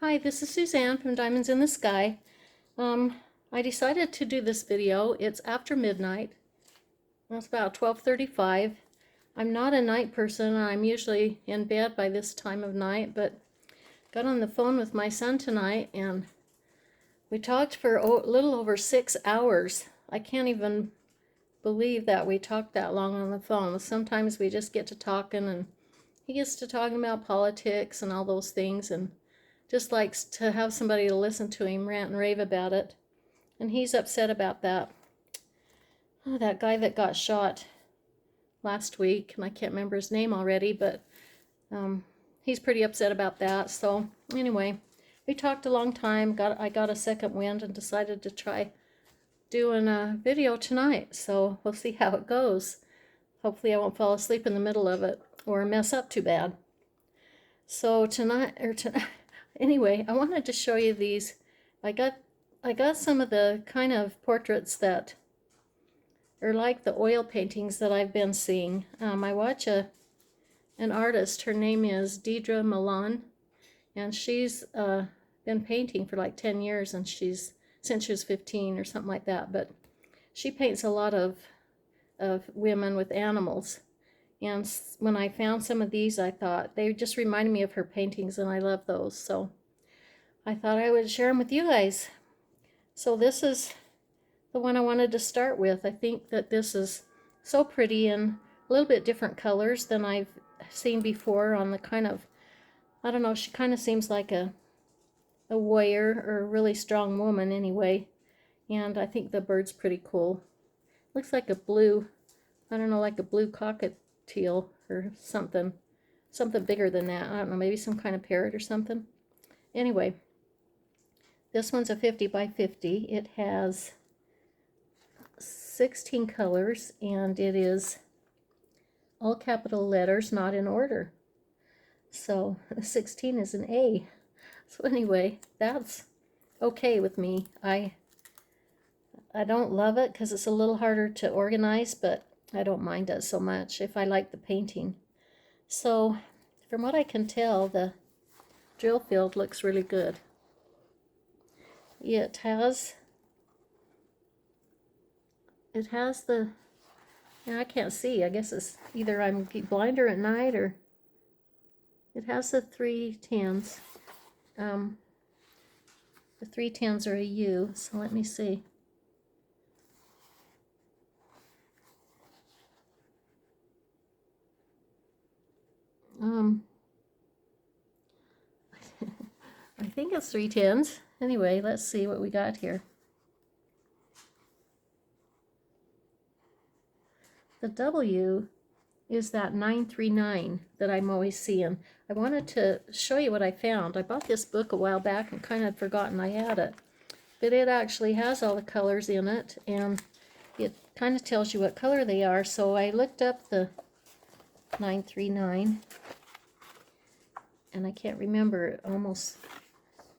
Hi, this is Suzanne from Diamonds in the Sky. I decided to do this video. It's after midnight. It's about 12:35. I'm not a night person. I'm usually in bed by this time of night, but got on the phone with my son tonight and we talked for a little over 6 hours. I can't even believe that we talked that long on the phone. Sometimes we just get to talking and he gets to talking about politics and all those things and just likes to have somebody to listen to him rant and rave about it. And he's upset about that. Oh, that guy that got shot last week, and I can't remember his name already, but he's pretty upset about that. So anyway, we talked a long time. I got a second wind and decided to try doing a video tonight. So we'll see how it goes. Hopefully I won't fall asleep in the middle of it or mess up too bad. So tonight, anyway, I wanted to show you these. I got some of the kind of portraits that are like the oil paintings that I've been seeing. I watch an artist. Her name is Deidre Milan, and she's been painting for like 10 years, and since she was 15 or something like that. But she paints a lot of women with animals. And when I found some of these, I thought they just reminded me of her paintings, and I love those. So I thought I would share them with you guys. So this is the one I wanted to start with. I think that this is so pretty and a little bit different colors than I've seen before on the kind of, I don't know, she kind of seems like a warrior or a really strong woman anyway. And I think the bird's pretty cool. Looks like a blue, I don't know, like a blue cockatiel or something bigger than that. I don't know, maybe some kind of parrot or something. Anyway, this one's a 50 by 50. It has 16 colors, and it is all capital letters, not in order. So 16 is an A. So anyway, that's okay with me. I don't love it because it's a little harder to organize, but I don't mind it so much if I like the painting. So from what I can tell, the drill field looks really good. It has the, I can't see, I guess it's either I'm blinder at night or it has the 310s. The 310s are a U, so let me see. I think it's 310s. Anyway, let's see what we got here. The W is that 939 that I'm always seeing. I wanted to show you what I found. I bought this book a while back and kind of forgotten I had it. But it actually has all the colors in it, and it kind of tells you what color they are. So I looked up the 939, and I can't remember it. Almost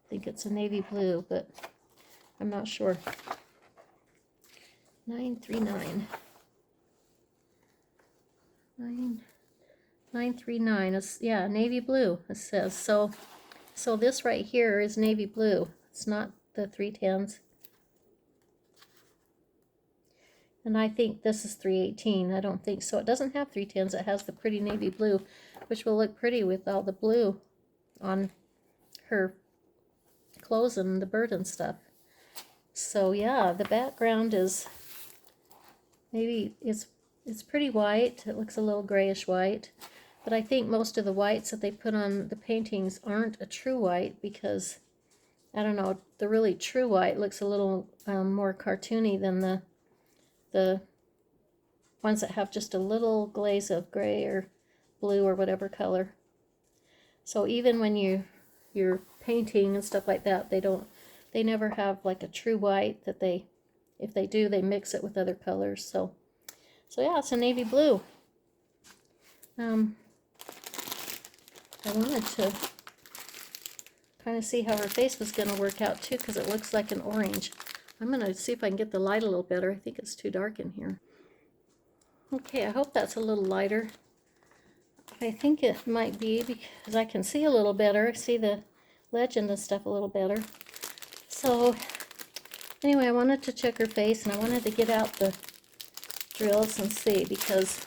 think it's a navy blue, but I'm not sure. 939. 939 is, yeah, navy blue, it says. So this right here is navy blue. It's not the 310s. And I think this is 318. I don't think so. It doesn't have 310s. It has the pretty navy blue, which will look pretty with all the blue on her clothes and the bird and stuff. So yeah, the background is maybe it's pretty white. It looks a little grayish white, but I think most of the whites that they put on the paintings aren't a true white because, I don't know, the really true white looks a little more cartoony than the ones that have just a little glaze of gray or blue or whatever color. So even when you're painting and stuff like that, they never have like a true white that if they do, they mix it with other colors. So yeah, it's a navy blue. I wanted to kind of see how her face was going to work out too, because it looks like an orange. I'm going to see if I can get the light a little better. I think it's too dark in here. Okay, I hope that's a little lighter. I think it might be because I can see a little better. I see the legend and stuff a little better. So anyway, I wanted to check her face, and I wanted to get out the drills and see, because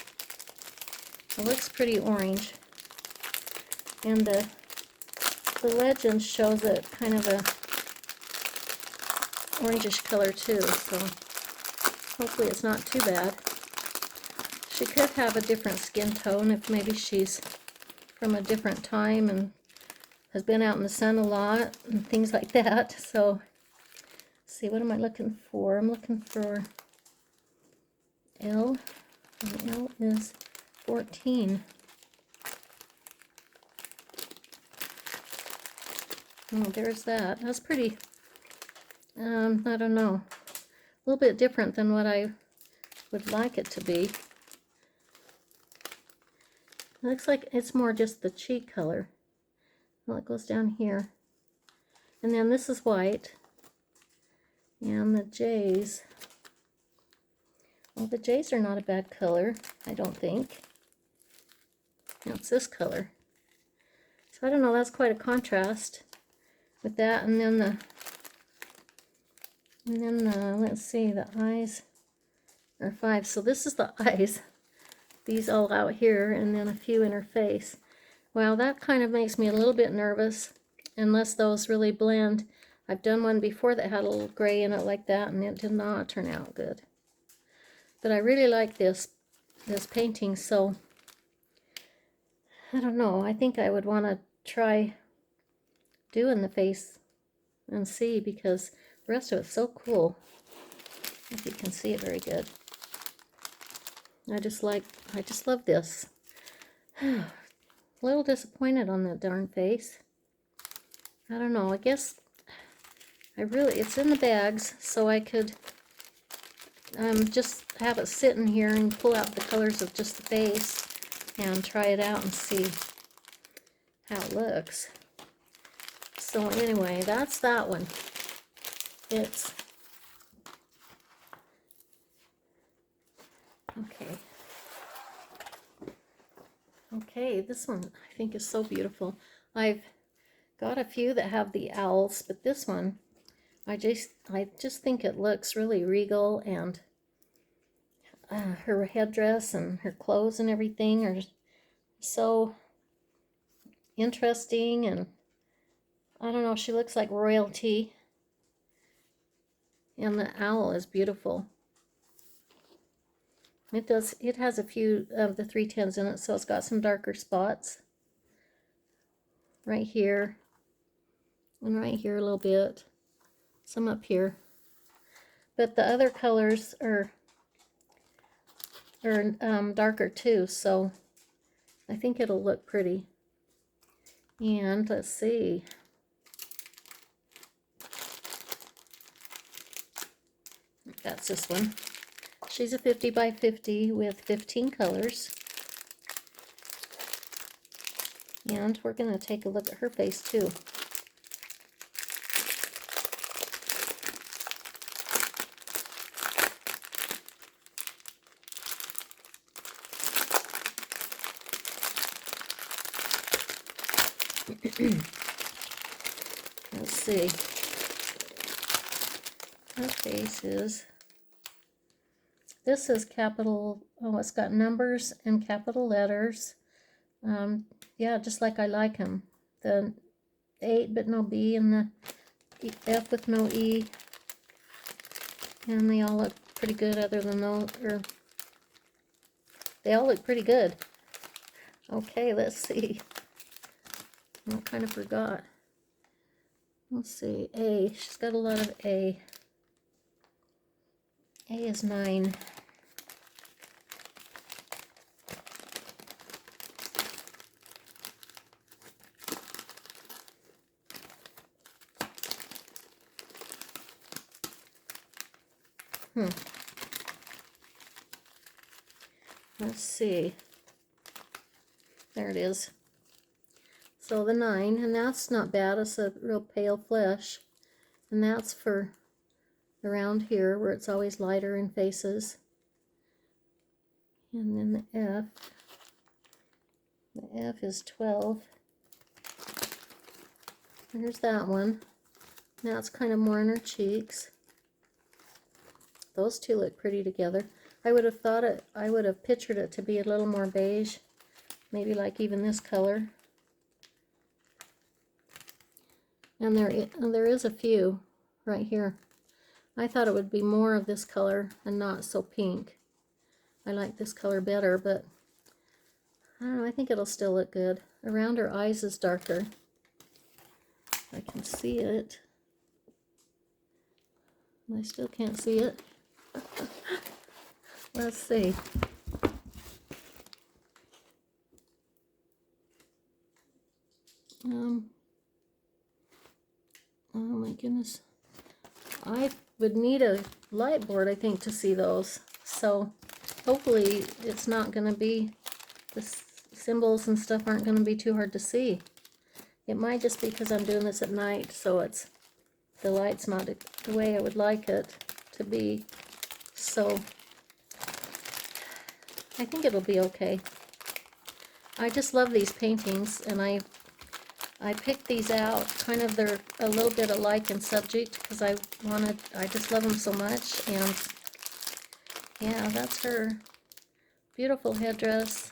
it looks pretty orange. And the legend shows it kind of a orangish color too, so hopefully it's not too bad. She could have a different skin tone if maybe she's from a different time and has been out in the sun a lot and things like that. So, let's see, what am I looking for? I'm looking for L, and L is 14. Oh, there's that. That's pretty, I don't know, a little bit different than what I would like it to be. It looks like it's more just the cheek color. Well, it goes down here. And then this is white. And the J's. Well, the J's are not a bad color, I don't think. No, it's this color. So I don't know, that's quite a contrast with that. And then let's see, the eyes are 5. So this is the eyes. These all out here, and then a few in her face. Well, that kind of makes me a little bit nervous, unless those really blend. I've done one before that had a little gray in it like that, and it did not turn out good. But I really like this painting, so I don't know. I think I would want to try doing the face and see, because the rest of it's so cool. If you can see it very good. I just love this. A little disappointed on that darn face. I don't know, I guess it's in the bags, so I could just have it sitting here and pull out the colors of just the face and try it out and see how it looks. So anyway, that's that one. It's okay. Okay, this one I think is so beautiful. I've got a few that have the owls, but this one, I just think it looks really regal, and her headdress and her clothes and everything are so interesting, and I don't know, she looks like royalty. And the owl is beautiful. It has a few of the 310s in it, so it's got some darker spots. Right here. And right here a little bit. Some up here. But the other colors are darker too, so I think it'll look pretty. And let's see. That's this one. She's a 50 by 50 with 15 colors. And we're going to take a look at her face too. Let's see. Her face is, this is capital, oh, it's got numbers and capital letters. Yeah, just like I like them. The 8 but no B, and the F with no E. And they all look pretty good other than those, or they all look pretty good. Okay, let's see. I kind of forgot. Let's see, A. She's got a lot of A. A is 9. Let's see. There it is. So the 9, and that's not bad. It's a real pale flesh. And that's for around here where it's always lighter in faces. And then the F. The F is 12. Here's that one. Now it's kind of more in her cheeks. Those two look pretty together. I would have thought it, I would have pictured it to be a little more beige. Maybe like even this color. And there is a few right here. I thought it would be more of this color and not so pink. I like this color better, but I don't know, I think it'll still look good. Around her eyes is darker. I can see it. I still can't see it. Let's see. Oh my goodness. I would need a light board, I think, to see those. So hopefully it's not going to be, the symbols and stuff aren't going to be too hard to see. It might just be because I'm doing this at night, so it's, the light's not the way I would like it to be. So I think it'll be okay. I just love these paintings, and I picked these out, kind of they're a little bit alike in subject because I just love them so much. And yeah, that's her. Beautiful headdress,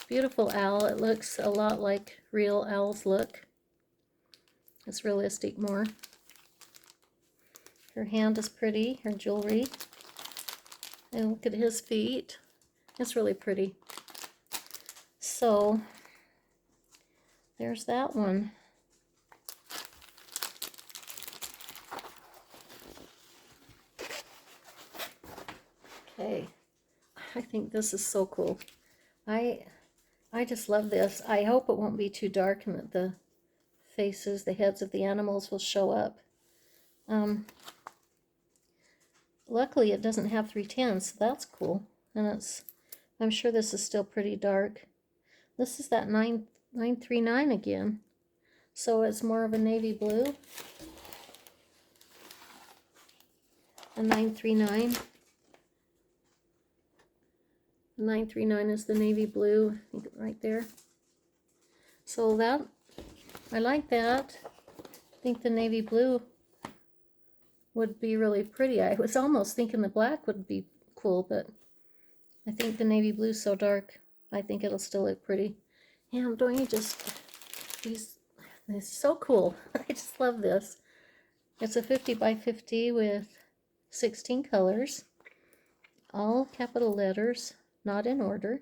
beautiful owl. It looks a lot like real owls look. It's realistic more. Her hand is pretty, her jewelry. And look at his feet. It's really pretty. So there's that one. Okay, I think this is so cool. I just love this. I hope it won't be too dark and that the faces, the heads of the animals will show up. Luckily it doesn't have 310, so that's cool. And I'm sure this is still pretty dark. This is that 939 again. So it's more of a navy blue. A 939. The 939 is the navy blue, I think right there. So that, I like that. I think the navy blue would be really pretty. I was almost thinking the black would be cool, but I think the navy blue's so dark, I think it'll still look pretty. And don't you just, it's so cool. I just love this. It's a 50 by 50 with 16 colors, all capital letters, not in order.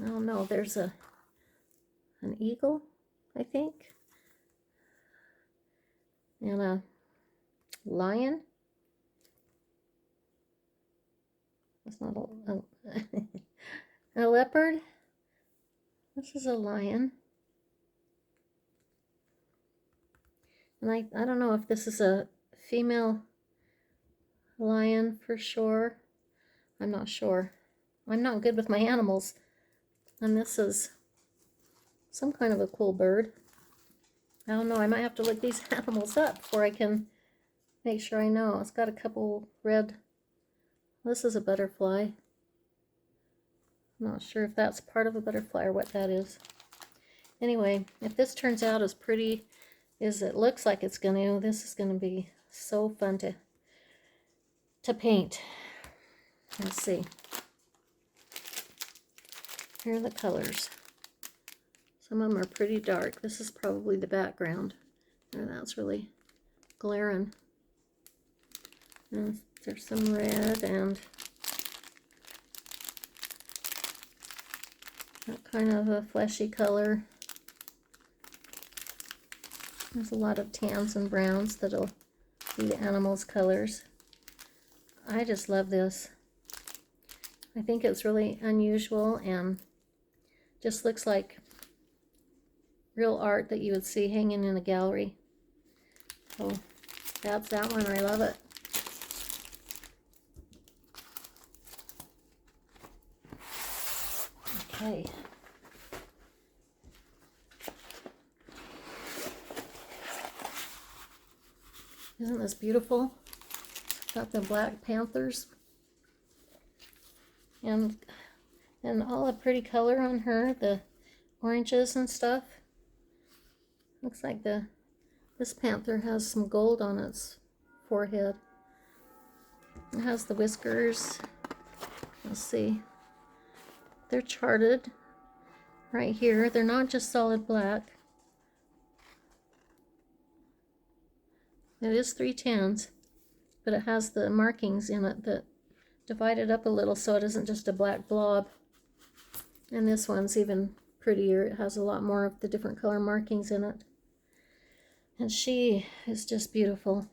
Oh no, there's an eagle, I think, and a lion. That's not a leopard. This is a lion. And I don't know if this is a female lion for sure. I'm not sure. I'm not good with my animals. And this is some kind of a cool bird. I don't know. I might have to look these animals up before I can make sure I know. It's got a couple red. This is a butterfly. I'm not sure if that's part of a butterfly or what that is. Anyway, if this turns out as pretty as it looks like it's going to, this is going to be so fun to paint. Let's see. Here are the colors. Some of them are pretty dark. This is probably the background. And that's really glaring. And there's some red and that kind of a fleshy color. There's a lot of tans and browns that'll be the animals' colors. I just love this. I think it's really unusual and just looks like real art that you would see hanging in a gallery. So that's that one. I love it. Okay. Isn't this beautiful? Got the black panthers and all the pretty color on her, the oranges and stuff. Looks like this panther has some gold on its forehead. It has the whiskers. Let's see. They're charted right here. They're not just solid black. It is 3/10, but it has the markings in it that divide it up a little so it isn't just a black blob. And this one's even prettier. It has a lot more of the different color markings in it. And she is just beautiful.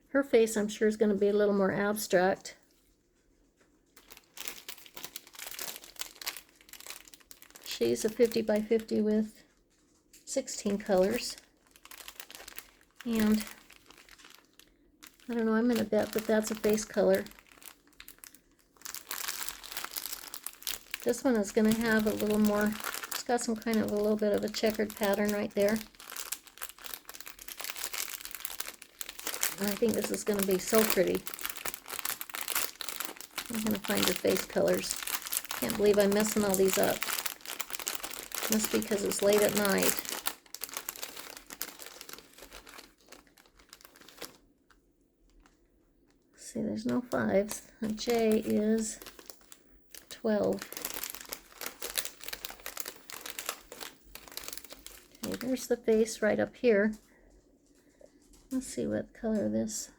Her face, I'm sure, is going to be a little more abstract. She's a 50 by 50 with 16 colors. And I don't know, I'm going to bet that that's a face color. This one is going to have a little more, it's got some kind of a little bit of a checkered pattern right there. And I think this is going to be so pretty. I'm going to find her face colors. Can't believe I'm messing all these up. Must be because it's late at night. See, there's no 5s. A J is 12. Okay, there's the face right up here. Let's see what color this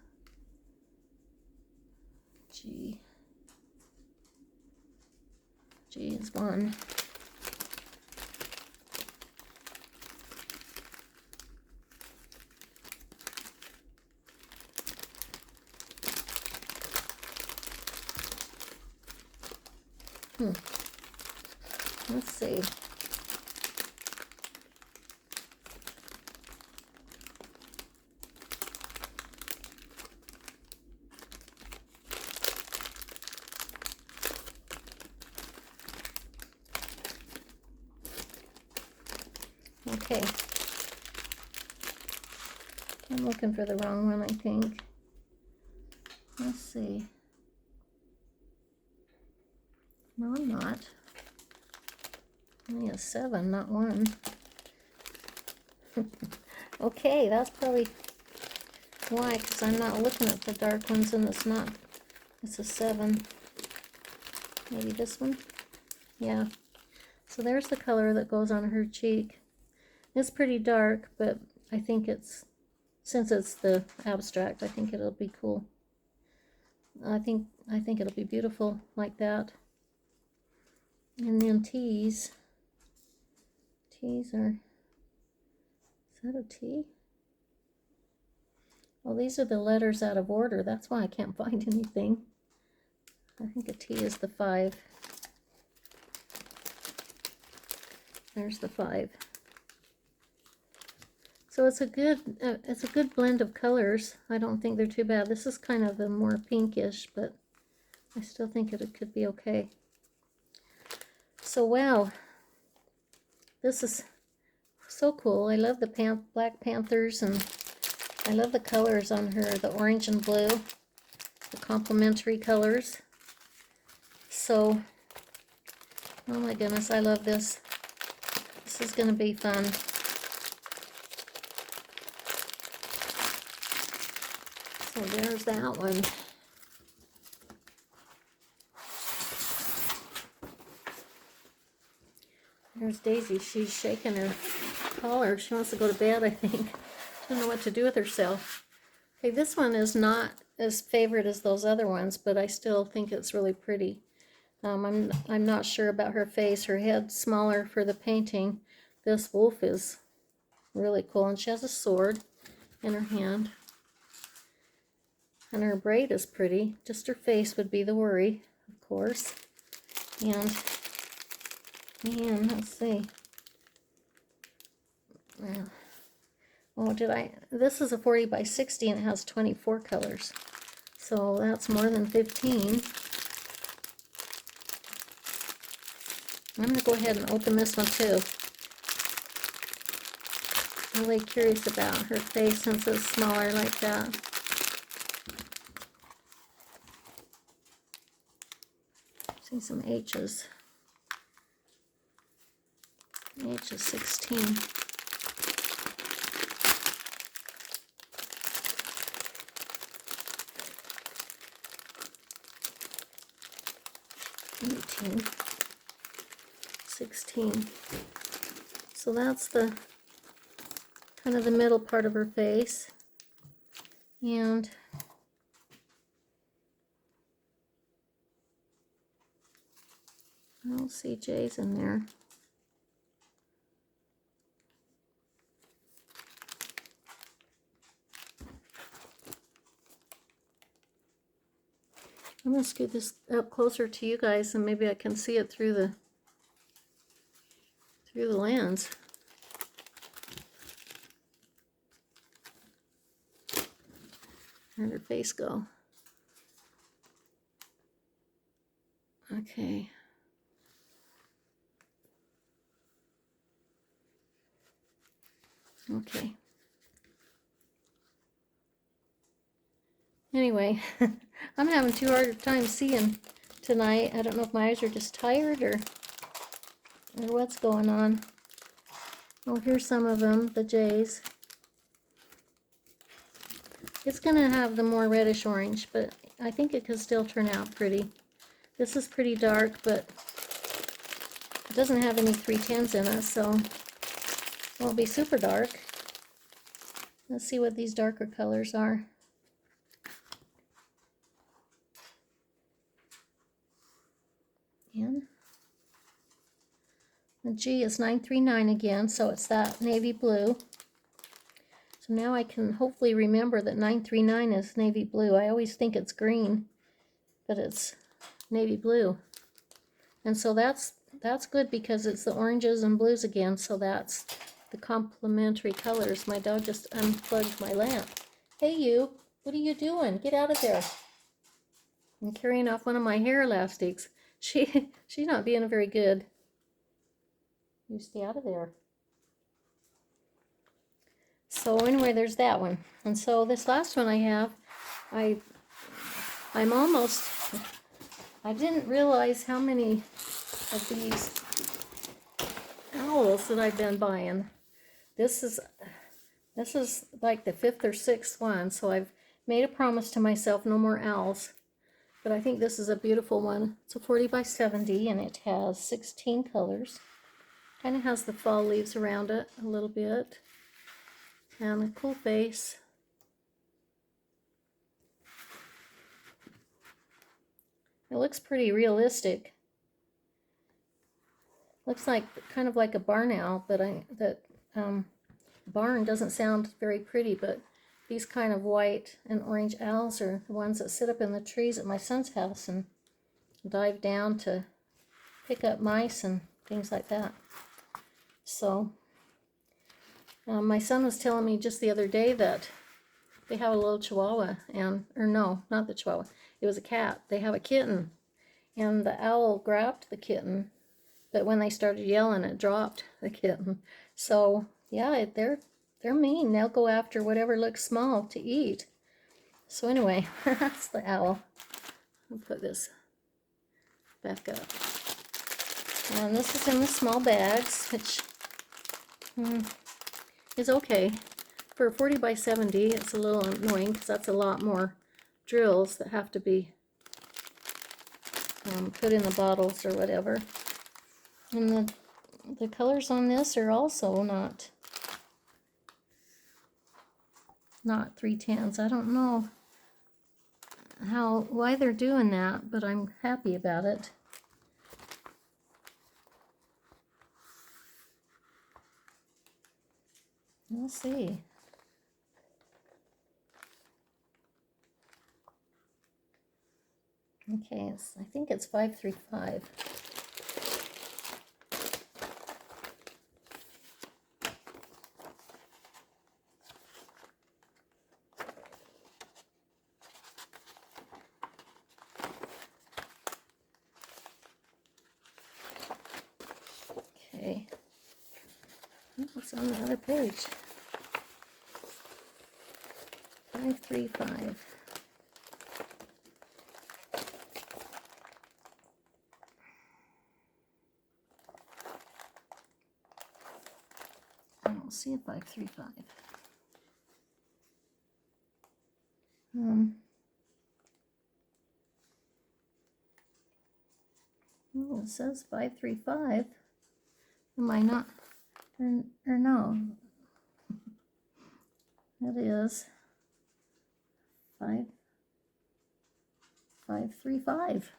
G is 1. Let's see. Okay. I'm looking for the wrong one, I think. Let's see. No, I'm not. Only a 7, not 1. Okay, that's probably why, because I'm not looking at the dark ones and it's not. It's a 7. Maybe this one? Yeah. So there's the color that goes on her cheek. It's pretty dark, but I think it's, since it's the abstract, I think it'll be cool. I think it'll be beautiful like that. And then T's are, is that a T? Well, these are the letters out of order. That's why I can't find anything. I think a T is the 5. There's the 5. So it's a good blend of colors. I don't think they're too bad. This is kind of a more pinkish, but I still think it could be okay. So wow, this is so cool. I love the Black Panthers, and I love the colors on her, the orange and blue, the complementary colors. So, oh my goodness, I love this. This is going to be fun. So there's that one. There's Daisy. She's shaking her collar. She wants to go to bed, I think. Don't know what to do with herself. Okay, this one is not as favorite as those other ones, but I still think it's really pretty. I'm not sure about her face. Her head's smaller for the painting. This wolf is really cool, and she has a sword in her hand. And her braid is pretty. Just her face would be the worry, of course. And let's see. Oh, this is a 40 by 60 and it has 24 colors. So that's more than 15. I'm going to go ahead and open this one too. I'm really curious about her face since it's smaller like that. See some H's. H is 16. 18, 16. So that's the kind of the middle part of her face. And I don't see J's in there. I'm going to scoot this up closer to you guys and maybe I can see it through the lens. Where'd her face go? Okay. Okay. Anyway, I'm having too hard a time seeing tonight. I don't know if my eyes are just tired or what's going on. Oh, here's some of them, the J's. It's going to have the more reddish orange, but I think it could still turn out pretty. This is pretty dark, but it doesn't have any 310s in it, so it won't be super dark. Let's see what these darker colors are. And the G is 939 again, so it's that navy blue. So now I can hopefully remember that 939 is navy blue. I always think it's green, but it's navy blue. And so that's good because it's the oranges and blues again, so that's the complementary colors. My dog just unplugged my lamp. Hey you, what are you doing? Get out of there. I'm carrying off one of my hair elastics. She's not being very good. You stay out of there. So anyway, there's that one. And so this last one I have, I didn't realize how many of these owls that I've been buying. This is like the 5th or 6th one, so I've made a promise to myself, no more owls. But I think this is a beautiful one. It's a 40 by 70 and it has 16 colors. Kind of has the fall leaves around it a little bit. And a cool face. It looks pretty realistic. Looks like kind of like a barn owl, but barn doesn't sound very pretty, but these kind of white and orange owls are the ones that sit up in the trees at my son's house and dive down to pick up mice and things like that. So my son was telling me just the other day that they have a little chihuahua, or no, not the chihuahua. It was a cat. They have a kitten, and the owl grabbed the kitten, but when they started yelling, it dropped the kitten. So yeah, they're mean. They'll go after whatever looks small to eat. So anyway, that's the owl. I'll put this back up. And this is in the small bags, which is okay. For 40 by 70, it's a little annoying because that's a lot more drills that have to be put in the bottles or whatever. And the colors on this are also not 310s. I don't know why they're doing that, but I'm happy about it. We'll see. Okay, I think it's 535. Okay. What's on the other page? 535. I don't see a 535. Oh, it says 535. Am I not? Or no? That is 535.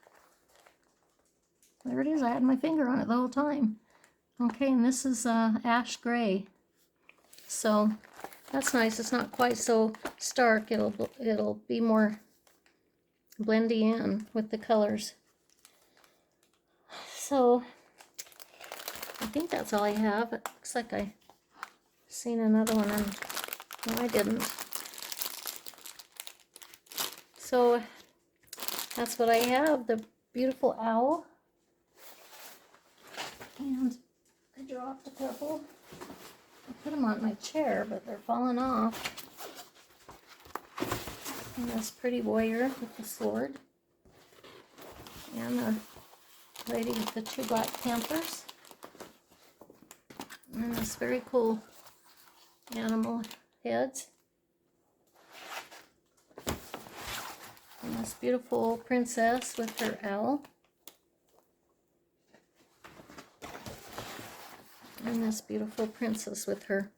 There it is. I had my finger on it the whole time. Okay, and this is ash gray. So that's nice. It's not quite so stark. It'll be more blendy in with the colors. So I think that's all I have. It looks like I seen another one, and no, I didn't. So that's what I have. The beautiful owl. And I dropped a couple. I put them on my chair, but they're falling off. And this pretty warrior with the sword. And the lady with the 2 black panthers. And this very cool animal heads. And this beautiful princess with her owl. And this beautiful princess with her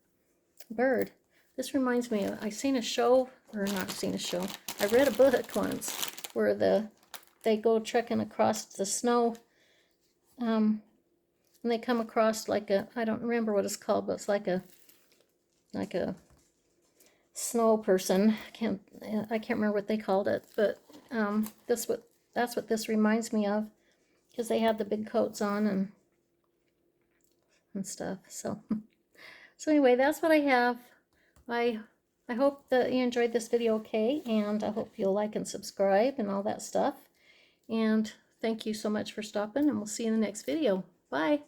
bird. This reminds me of, I seen a show, or not seen a show, I read a book once where they go trekking across the snow, and they come across like a, I don't remember what it's called, but it's like a snow person. I can't remember what they called it, but that's what this reminds me of, because they had the big coats on and stuff. So anyway, that's what I have. I hope that you enjoyed this video okay, and I hope you'll like and subscribe and all that stuff. And thank you so much for stopping, and we'll see you in the next video. Bye.